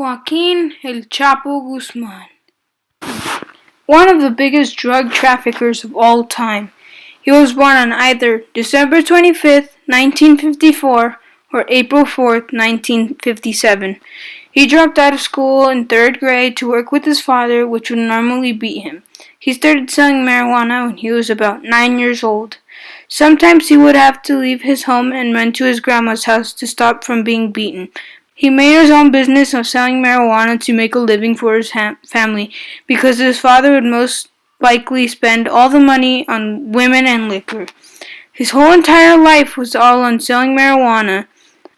Joaquin El Chapo Guzman, one of the biggest drug traffickers of all time. He was born on either December 25th, 1954 or April 4th, 1957. He dropped out of school in third grade to work with his father, which would normally beat him. He started selling marijuana when he was about 9 years old. Sometimes he would have to leave his home and run to his grandma's house to stop from being beaten. He made his own business of selling marijuana to make a living for his family because his father would most likely spend all the money on women and liquor. His whole entire life was all on selling marijuana.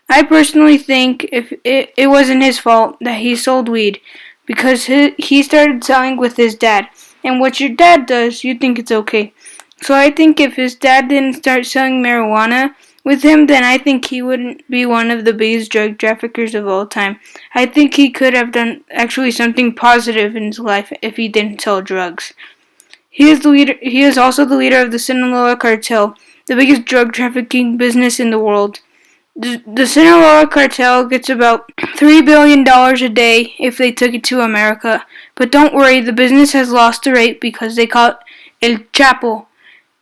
I personally think if it wasn't his fault that he sold weed because he started selling with his dad. And what your dad does, you think it's okay. So I think if his dad didn't start selling marijuana with him, then I think he wouldn't be one of the biggest drug traffickers of all time. I think he could have done actually something positive in his life if he didn't sell drugs. He is also the leader of the Sinaloa cartel, the biggest drug trafficking business in the world. The Sinaloa cartel gets about $3 billion a day if they took it to America. But don't worry, the business has lost a rate because they call it El Chapo.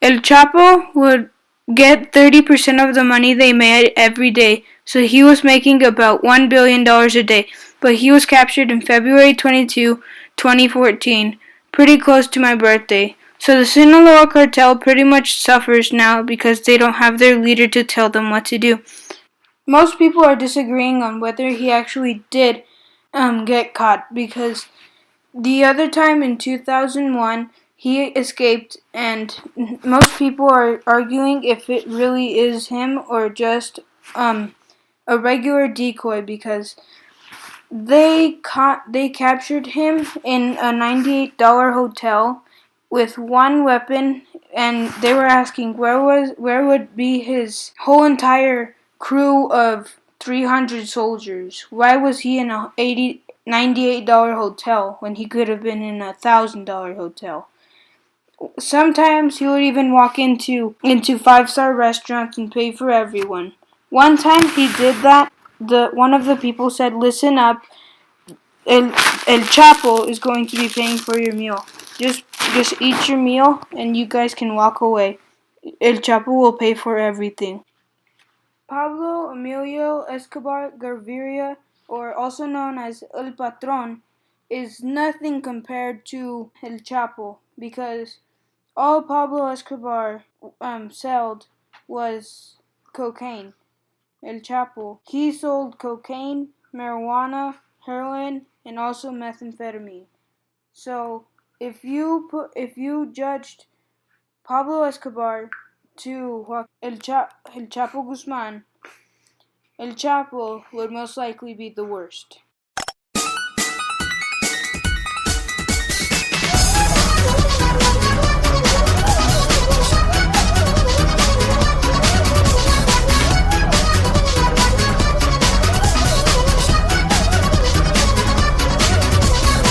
El Chapo would get 30% of the money they made every day, so he was making about $1 billion a day. But he was captured in February 22, 2014, pretty close to my birthday. So the Sinaloa cartel pretty much suffers now because they don't have their leader to tell them what to do. Most people are disagreeing on whether he actually did get caught because the other time in 2001 he escaped, and most people are arguing if it really is him or just a regular decoy because they captured him in a $98 hotel with one weapon, and they were asking where would be his whole entire crew of 300 soldiers. Why was he in a $98 hotel when he could have been in a $1,000 hotel? Sometimes he would even walk into 5-star restaurants and pay for everyone. One time he did that. One of the people said, "Listen up, El Chapo is going to be paying for your meal. Just eat your meal and you guys can walk away. El Chapo will pay for everything." Pablo Emilio Escobar Gaviria, or also known as El Patron, is nothing compared to El Chapo because all Pablo Escobar sold was cocaine. El Chapo, he sold cocaine, marijuana, heroin, and also methamphetamine. So if you judged Pablo Escobar to El Chapo Guzman, El Chapo would most likely be the worst.